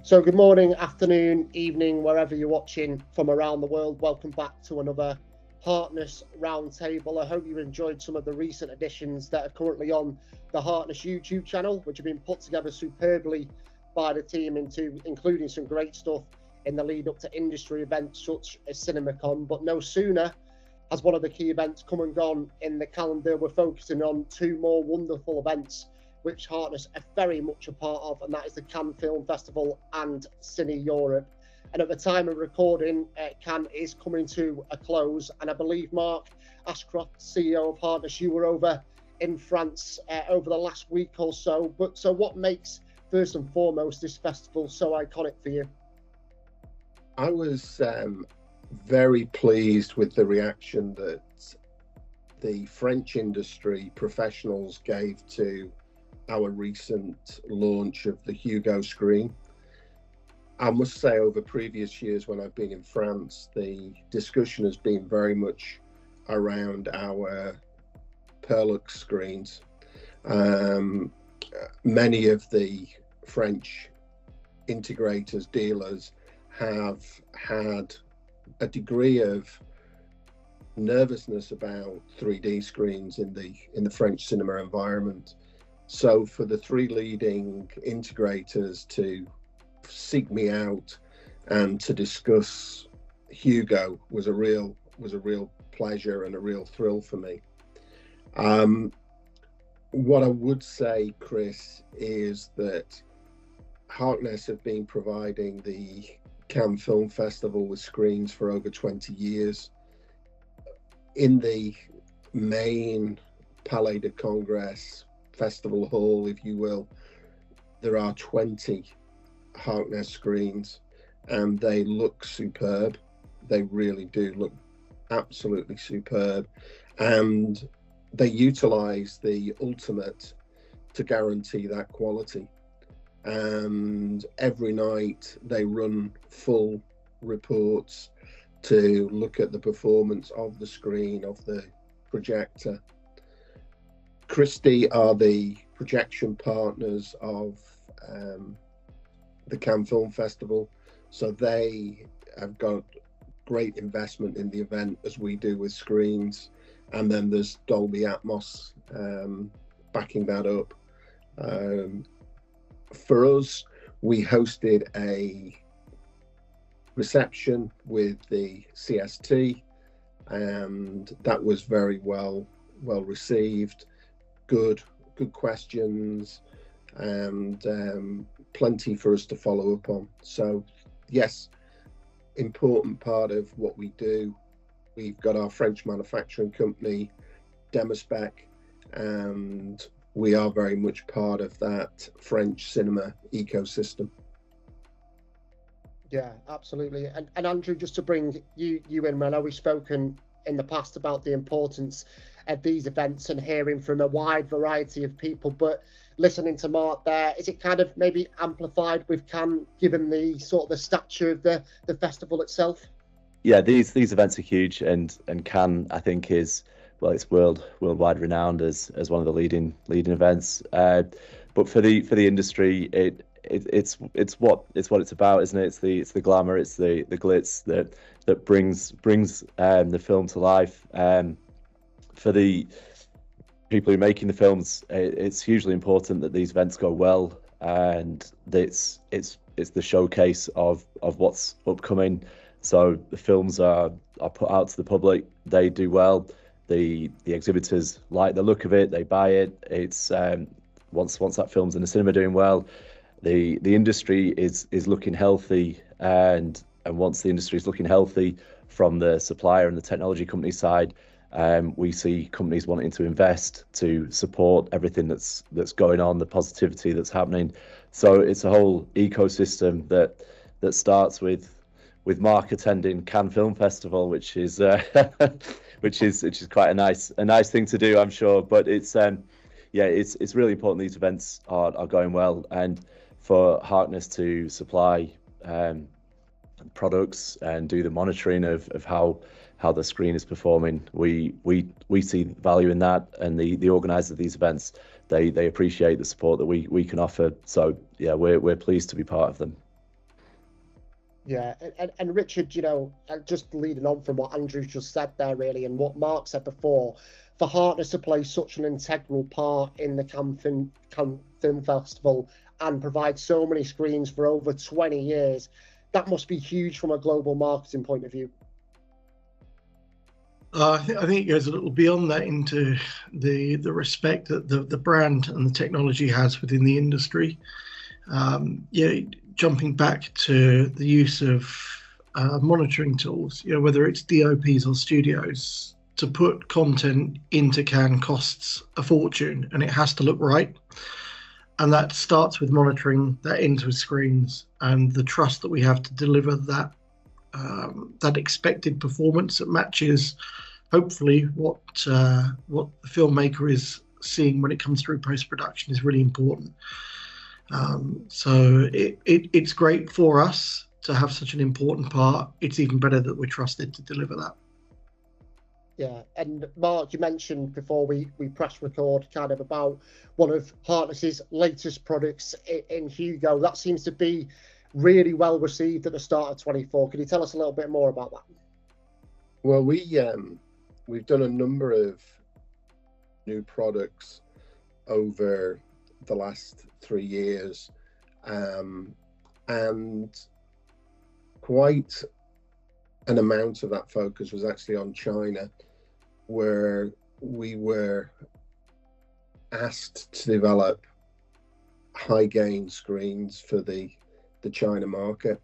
So good morning, afternoon, evening, wherever you're watching from around the world. Welcome back to another Harkness Roundtable. I hope you enjoyed some of the recent additions that are currently on the Harkness YouTube channel, which have been put together superbly by the team, including some great stuff in the lead up to industry events such as Cinemacon. But no sooner has one of the key events come and gone in the calendar, we're focusing on two more wonderful events which Harkness are very much a part of, and that is the Cannes Film Festival and CineEurope. And at the time of recording, Cannes is coming to a close, and I believe Mark Ashcroft, CEO of Harkness, you were over in France over the last week or so. But so what makes, first and foremost, this festival so iconic for you? I was very pleased with the reaction that the French industry professionals gave to our recent launch of the Hugo screen. I must say, over previous years when I've been in France, the discussion has been very much around our Perlux screens. Many of the French integrators, dealers, have had a degree of nervousness about 3D screens in the French cinema environment. So for the three leading integrators to seek me out and to discuss Hugo was a real pleasure and a real thrill for me. What I would say, Chris, is that Harkness have been providing the Cannes Film Festival with screens for over 20 years. In the main Palais de Congrès festival hall, if you will, there are 20 Harkness screens, and they look superb. They really do look absolutely superb, and they utilize the ultimate to guarantee that quality. And every night they run full reports to look at the performance of the screen, of the projector. Christie are the projection partners of the Cannes Film Festival, so they have got great investment in the event, as we do with screens. And then there's Dolby Atmos backing that up. For us, we hosted a reception with the CST, and that was very well received. Good questions, and plenty for us to follow up on. So yes, important part of what we do. We've got our French manufacturing company, Demaspec, and we are very much part of that French cinema ecosystem. Yeah, absolutely. And Andrew, just to bring you in, I know we've spoken in the past about the importance of these events and hearing from a wide variety of people, but listening to Mark there, is it kind of maybe amplified with Cannes, given the sort of the stature of the festival itself? Yeah, these events are huge, and Cannes, I think, is, well, it's worldwide renowned as one of the leading events. But for the industry, it's what it's about, isn't it? It's the glamour, it's the glitz that brings the film to life. For the people who are making the films, it's hugely important that these events go well, and it's the showcase of what's upcoming. So the films are put out to the public, they do well. The exhibitors like the look of it, they buy it. It's once that film's in the cinema doing well, the industry is looking healthy, and once the industry is looking healthy from the supplier and the technology company side, we see companies wanting to invest to support everything that's going on, the positivity that's happening. So it's a whole ecosystem that starts with Mark attending Cannes Film Festival, which is quite a nice thing to do, I'm sure. But it's really important these events are going well, and for Harkness to supply products and do the monitoring of how the screen is performing, we see value in that, and the organisers of these events, they appreciate the support that we can offer. So yeah, we're pleased to be part of them. Yeah, and Richard, just leading on from what Andrew just said there, really, and what Mark said before, for Harkness to play such an integral part in the Cannes Film Festival and provide so many screens for over 20 years, that must be huge from a global marketing point of view. I think it goes a little beyond that into the respect that the brand and the technology has within the industry. Jumping back to the use of monitoring tools, whether it's DOPs or studios, to put content into Cannes costs a fortune, and it has to look right. And that starts with monitoring that into screens and the trust that we have to deliver that expected performance that matches, hopefully, what the filmmaker is seeing when it comes through post-production is really important. So it's great for us to have such an important part. It's even better that we're trusted to deliver that. Yeah, and Mark, you mentioned before we press record kind of about one of Harkness's latest products in Hugo. That seems to be really well received at the start of 24. Can you tell us a little bit more about that? Well, we've done a number of new products over the last 3 years, and quite an amount of that focus was actually on China, where we were asked to develop high gain screens for the China market,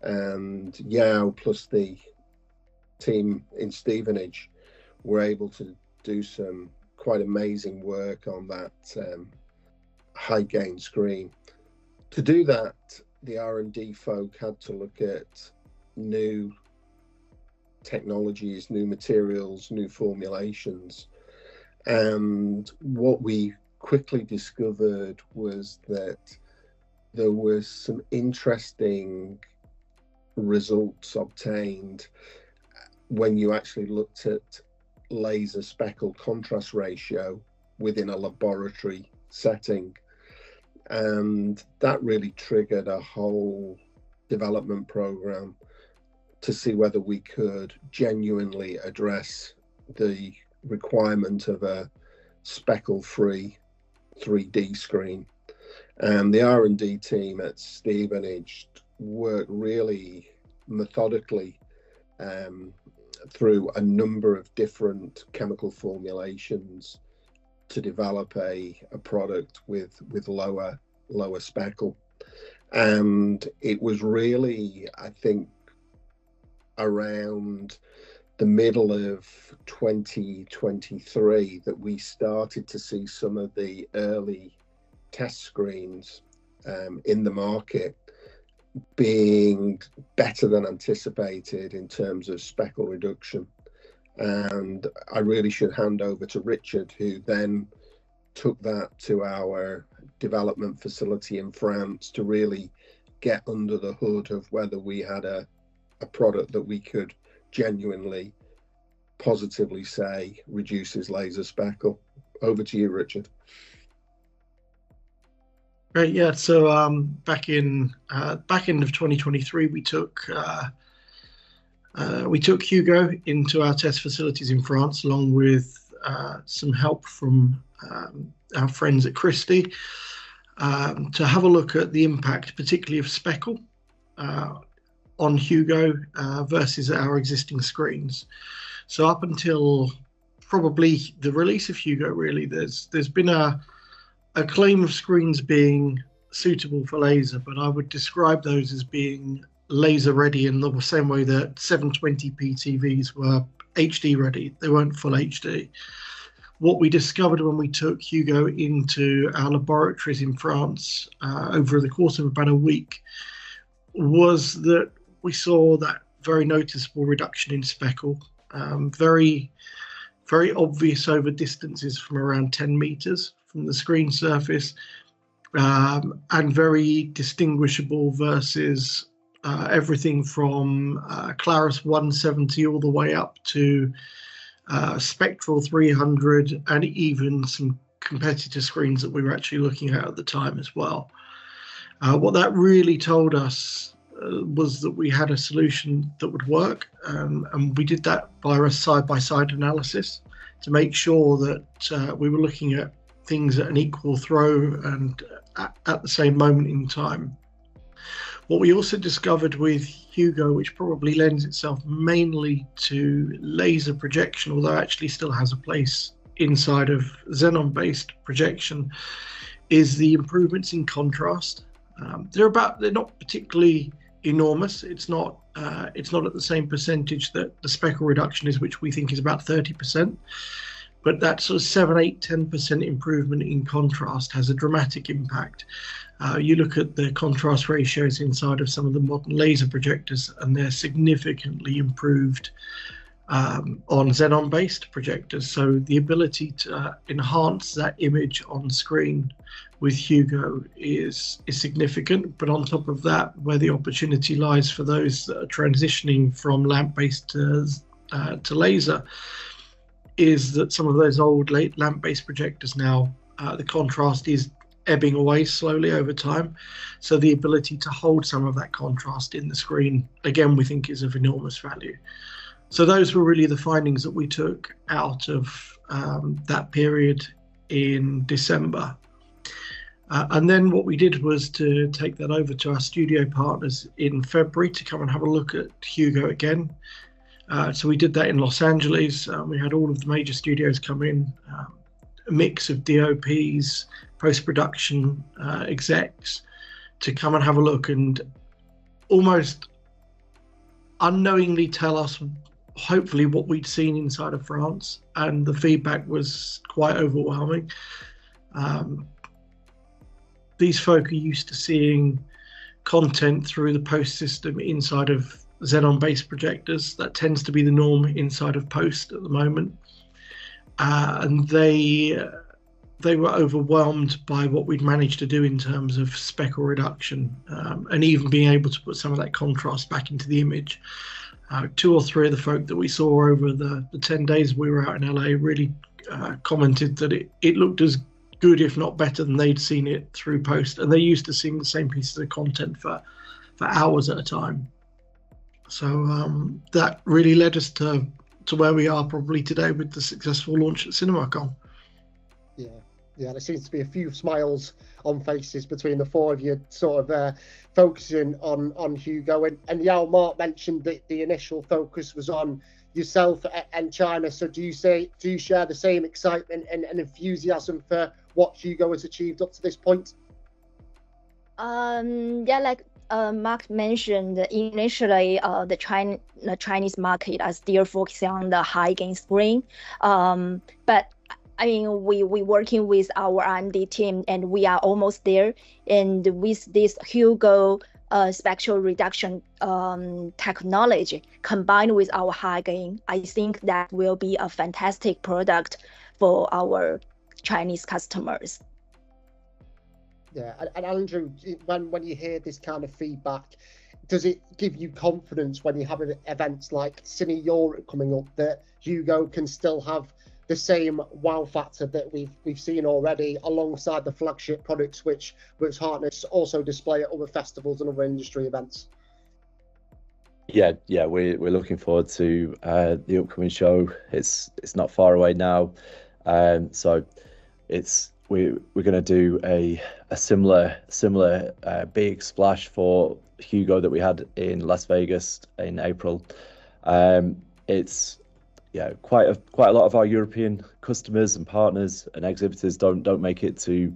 and Yao plus the team in Stevenage were able to do some quite amazing work on that high gain screen. To do that, the R&D folk had to look at new technologies, new materials, new formulations, and what we quickly discovered was that there was some interesting results obtained when you actually looked at laser speckle contrast ratio within a laboratory setting, and that really triggered a whole development program to see whether we could genuinely address the requirement of a speckle-free 3D screen. And the R&D team at Stevenage worked really methodically through a number of different chemical formulations to develop a product with lower speckle. And it was really, I think, around the middle of 2023 that we started to see some of the early test screens in the market being better than anticipated in terms of speckle reduction. And I really should hand over to Richard, who then took that to our development facility in France to really get under the hood of whether we had a product that we could genuinely positively say reduces laser speckle. Over to you, Richard. Great, yeah. So back end of 2023, we took Hugo into our test facilities in France, along with some help from our friends at Christie, to have a look at the impact, particularly of speckle, on Hugo versus our existing screens. So up until probably the release of Hugo, really, there's been a claim of screens being suitable for laser, but I would describe those as being laser ready in the same way that 720p TVs were HD ready. They weren't full HD. What we discovered when we took Hugo into our laboratories in France over the course of about a week was that we saw that very noticeable reduction in speckle, very, very obvious over distances from around 10 meters from the screen surface, and very distinguishable versus everything from Claris 170 all the way up to Spectral 300, and even some competitor screens that we were actually looking at the time as well. What that really told us was that we had a solution that would work, and we did that via a side-by-side analysis to make sure that we were looking at things at an equal throw and at the same moment in time. What we also discovered with Hugo, which probably lends itself mainly to laser projection, although actually still has a place inside of xenon-based projection, is the improvements in contrast. They're not particularly enormous. It's not at the same percentage that the speckle reduction is, which we think is about 30%. But that sort of 7, 8, 10% improvement in contrast has a dramatic impact. You look at the contrast ratios inside of some of the modern laser projectors, and they're significantly improved on xenon-based projectors. So the ability to enhance that image on screen with Hugo is significant. But on top of that, where the opportunity lies for those that are transitioning from lamp-based to laser, is that some of those old lamp-based projectors now, the contrast is ebbing away slowly over time. So the ability to hold some of that contrast in the screen, again, we think is of enormous value. So those were really the findings that we took out of that period in December. And then what we did was to take that over to our studio partners in February to come and have a look at Hugo again. So we did that in Los Angeles. We had all of the major studios come in, a mix of DOPs, post-production execs, to come and have a look and almost unknowingly tell us, hopefully, what we'd seen inside of France. And the feedback was quite overwhelming. These folk are used to seeing content through the post system inside of xenon-based projectors. That tends to be the norm inside of post at the moment, and they were overwhelmed by what we'd managed to do in terms of speckle reduction, and even being able to put some of that contrast back into the image. 2 or 3 of the folk that we saw over the 10 days we were out in LA really commented that it looked as good, if not better, than they'd seen it through post, and they're used to seeing the same pieces of content for hours at a time. So that really led us to where we are probably today with the successful launch at Cinemacon. Yeah, there seems to be a few smiles on faces between the 4 of you, sort of focusing on Hugo. And Yao, Mark mentioned that the initial focus was on yourself and China. So do you share the same excitement and enthusiasm for what Hugo has achieved up to this point? Yeah, like Mark mentioned, initially the Chinese market are still focusing on the high gain screen, but I mean, we working with our R&D team, and we are almost there. And with this Hugo spectral reduction technology combined with our high gain, I think that will be a fantastic product for our Chinese customers. Yeah, and Andrew, when you hear this kind of feedback, does it give you confidence when you have events like CineEurope coming up that Hugo can still have the same wow factor that we've seen already alongside the flagship products which Harkness also display at other festivals and other industry events? Yeah, we're looking forward to the upcoming show. It's not far away now, so we're going to do a similar big splash for Hugo that we had in Las Vegas in April. It's quite a lot of our European customers and partners and exhibitors don't make it to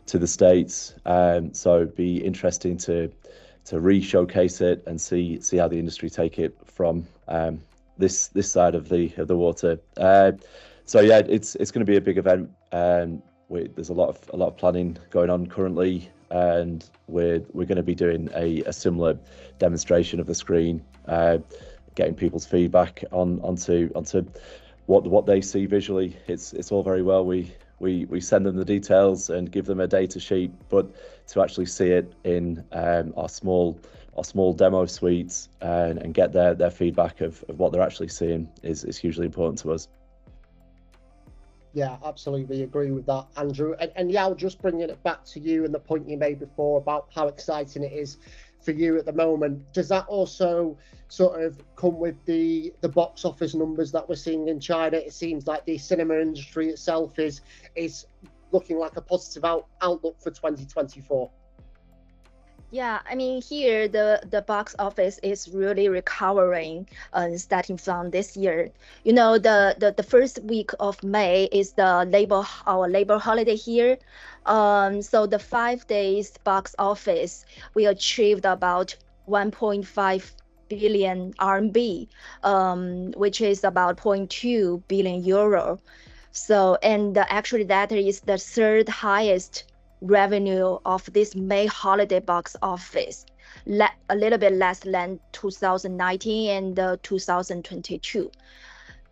the States, so it'd be interesting to re-showcase it and see how the industry take it from this side of the water. So yeah, it's going to be a big event. There's a lot of planning going on currently, and we're going to be doing a similar demonstration of the screen, getting people's feedback onto what they see visually. It's all very well. We send them the details and give them a data sheet, but to actually see it in our small demo suites and get their feedback of what they're actually seeing is hugely important to us. Yeah, absolutely agree with that, Andrew. And Yao, just bringing it back to you and the point you made before about how exciting it is for you at the moment. Does that also sort of come with the box office numbers that we're seeing in China? It seems like the cinema industry itself is looking like a positive outlook for 2024. Yeah, I mean, here the box office is really recovering, starting from this year. You know, the first week of May is our Labor holiday here. So the 5 days box office, we achieved about 1.5 billion RMB, which is about 0.2 billion euro. So, and actually that is the third highest revenue of this May holiday box office, a little bit less than 2019 and 2022.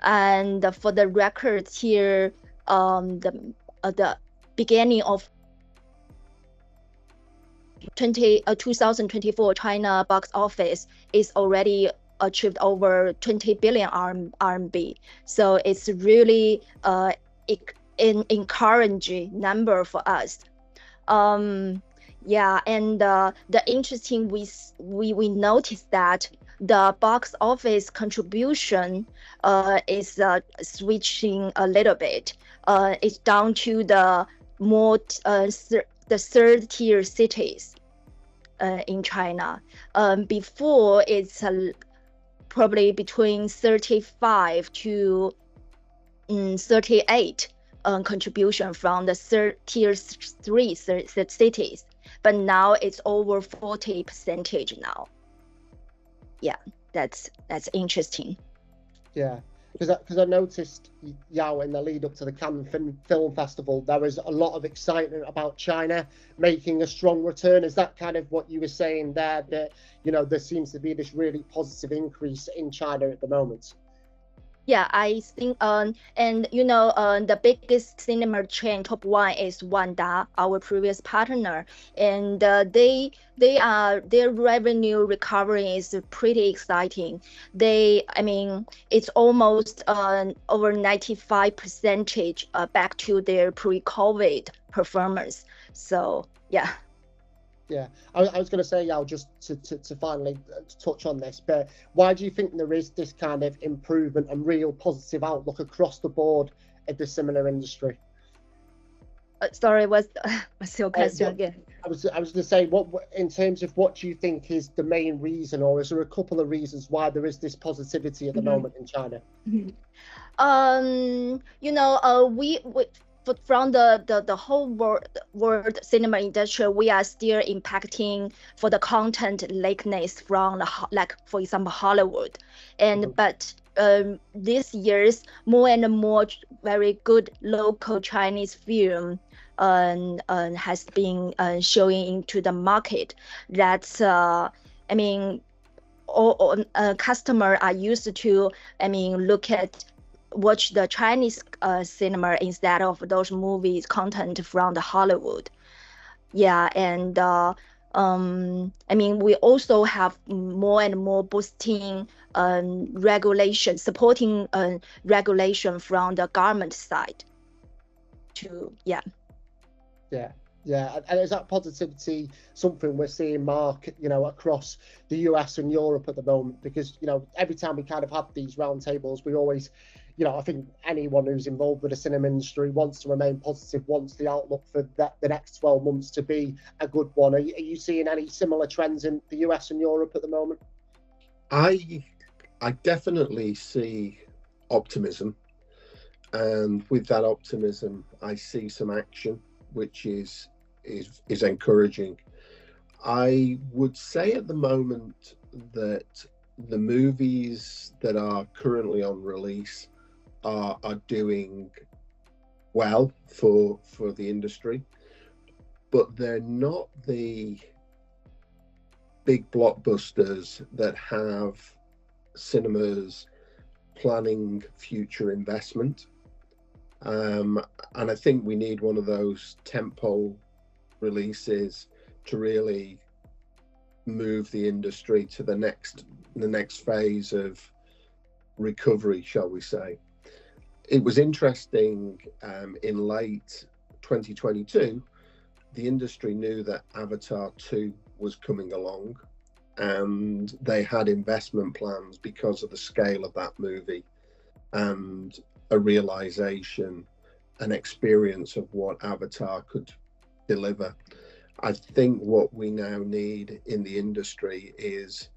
And for the records here, the beginning of 2024 China box office is already achieved over 20 billion RMB. So it's really an encouraging number for us. Yeah, and the interesting we noticed that the box office contribution is switching a little bit. It's down to the more the third tier cities in China. Before it's probably between 35 to 38. Contribution from the tier 3 cities, but now it's over 40% now. Yeah, that's interesting. Yeah, because I noticed, Yao, in the lead up to the Cannes Film Festival, there was a lot of excitement about China making a strong return. Is that kind of what you were saying there, that, you know, there seems to be this really positive increase in China at the moment? Yeah, I think, and you know, the biggest cinema chain, top one, is Wanda, our previous partner, and their revenue recovery is pretty exciting. I mean, it's almost over 95% back to their pre-COVID performance. So yeah. Yeah, I was going to say, Yao, just to finally touch on this, but why do you think there is this kind of improvement and real positive outlook across the board in the cinema industry? Sorry, what's your question again? I was going to say, what in terms of what do you think is the main reason, or is there a couple of reasons why there is this positivity at the moment in China? You know, we from the whole world cinema industry, we are still impacting for the content lateness from like, for example, Hollywood, and but this year's more and more very good local Chinese film has been showing into the market. That's I mean, all customers are used to, I mean, watch the Chinese cinema instead of those movies content from the Hollywood. Yeah, and I mean, we also have more and more boosting regulation, supporting regulation from the government side too. Yeah. And is that positivity something we're seeing, Mark, you know, across the US and Europe at the moment? Because, you know, every time we kind of have these roundtables, we always, you know, I think anyone who's involved with the cinema industry wants to remain positive, wants the outlook for the next 12 months to be a good one. Are you seeing any similar trends in the US and Europe at the moment? I definitely see optimism, and with that optimism, I see some action, which is encouraging. I would say at the moment that the movies that are currently on release are doing well for the industry, but they're not the big blockbusters that have cinemas planning future investment. And I think we need one of those tentpole releases to really move the industry to the next phase of recovery, shall we say. It was interesting, in late 2022, the industry knew that Avatar 2 was coming along, and they had investment plans because of the scale of that movie and a realization, an experience of what Avatar could deliver. I think what we now need in the industry is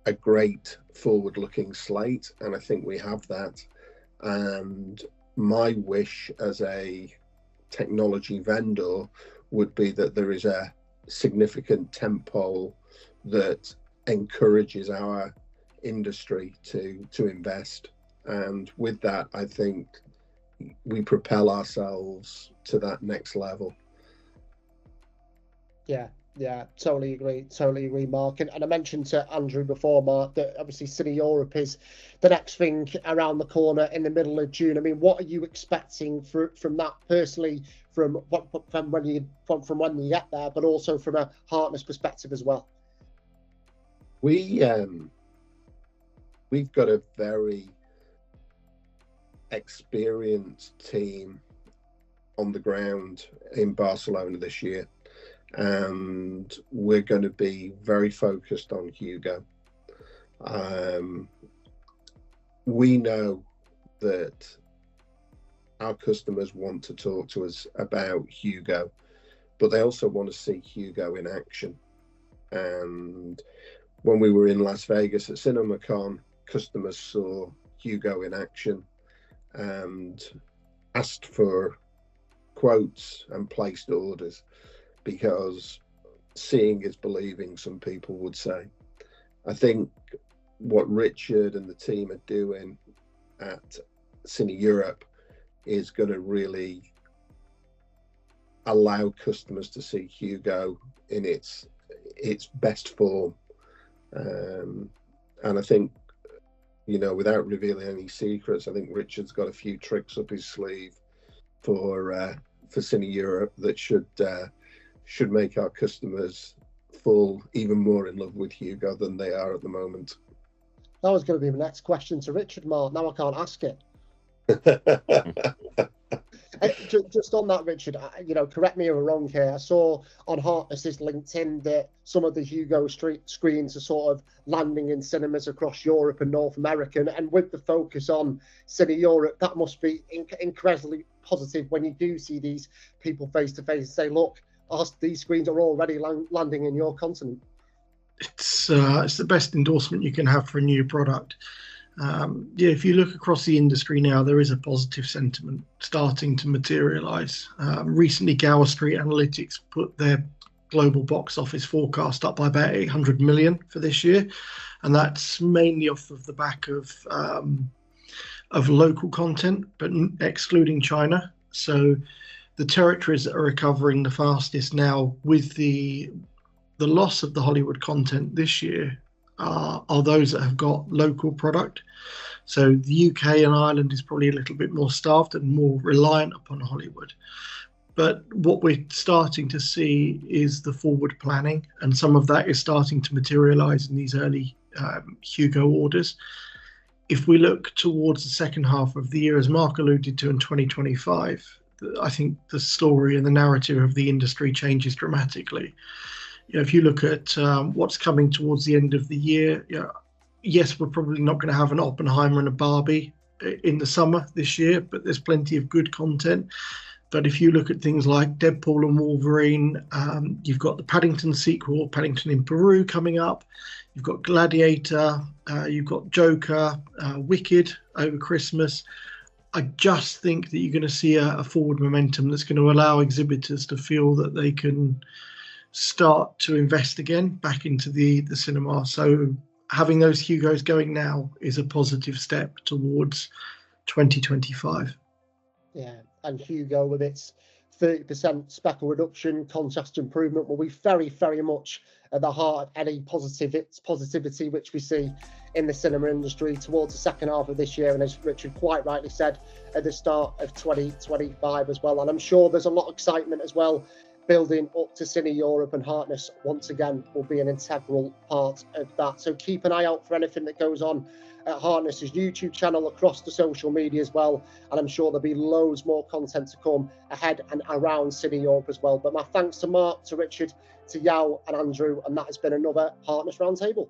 a great forward-looking slate, and I think we have that. And my wish as a technology vendor would be that there is a significant tentpole that encourages our industry to invest, and with that I think we propel ourselves to that next level. Yeah, totally agree, Mark. And I mentioned to Andrew before, Mark, that obviously CineEurope is the next thing around the corner in the middle of June. I mean, what are you expecting from that personally, from when you get there, but also from a Harkness perspective as well? We've got a very experienced team on the ground in Barcelona this year, and we're going to be very focused on Hugo. We know that our customers want to talk to us about Hugo, but they also want to see Hugo in action. And when we were in Las Vegas at Cinemacon, customers saw Hugo in action and asked for quotes and placed orders, because seeing is believing, some people would say. I think what Richard and the team are doing at CineEurope is going to really allow customers to see Hugo in its best form. And I think, you know, without revealing any secrets, I think Richard's got a few tricks up his sleeve for CineEurope that should make our customers fall even more in love with Hugo than they are at the moment. That was going to be my next question to Richard, Mark. Now I can't ask it. Just on that, Richard, you know, correct me if I'm wrong here. I saw on Harkness's LinkedIn that some of the Hugo screens are sort of landing in cinemas across Europe and North America. And with the focus on CineEurope, that must be incredibly positive when you do see these people face to face and say, look, these screens are already landing in your continent. It's the best endorsement you can have for a new product. If you look across the industry now, there is a positive sentiment starting to materialize. Recently, Gower Street Analytics put their global box office forecast up by about 800 million for this year, and that's mainly off of the back of local content, but excluding China. So the territories that are recovering the fastest now with the loss of the Hollywood content this year are those that have got local product. So the UK and Ireland is probably a little bit more starved and more reliant upon Hollywood. But what we're starting to see is the forward planning, and some of that is starting to materialize in these early Hugo orders. If we look towards the second half of the year, as Mark alluded to in 2025, I think the story and the narrative of the industry changes dramatically. You know, if you look at what's coming towards the end of the year, you know, yes, we're probably not going to have an Oppenheimer and a Barbie in the summer this year, but there's plenty of good content. But if you look at things like Deadpool and Wolverine, you've got the Paddington sequel, Paddington in Peru, coming up. You've got Gladiator, you've got Joker, Wicked over Christmas. I just think that you're going to see a forward momentum that's going to allow exhibitors to feel that they can start to invest again back into the cinema. So having those Hugos going now is a positive step towards 2025. Yeah, and Hugo with its 30% speckle reduction, contrast improvement will be very, very much at the heart of any positivity which we see in the cinema industry towards the second half of this year, and as Richard quite rightly said, at the start of 2025 as well. And I'm sure there's a lot of excitement as well building up to CineEurope, and Harkness once again will be an integral part of that. So keep an eye out for anything that goes on at Harkness's YouTube channel, across the social media as well. And I'm sure there'll be loads more content to come ahead and around CineEurope as well. But my thanks to Mark, to Richard, to Yao and Andrew, and that has been another Harkness Roundtable.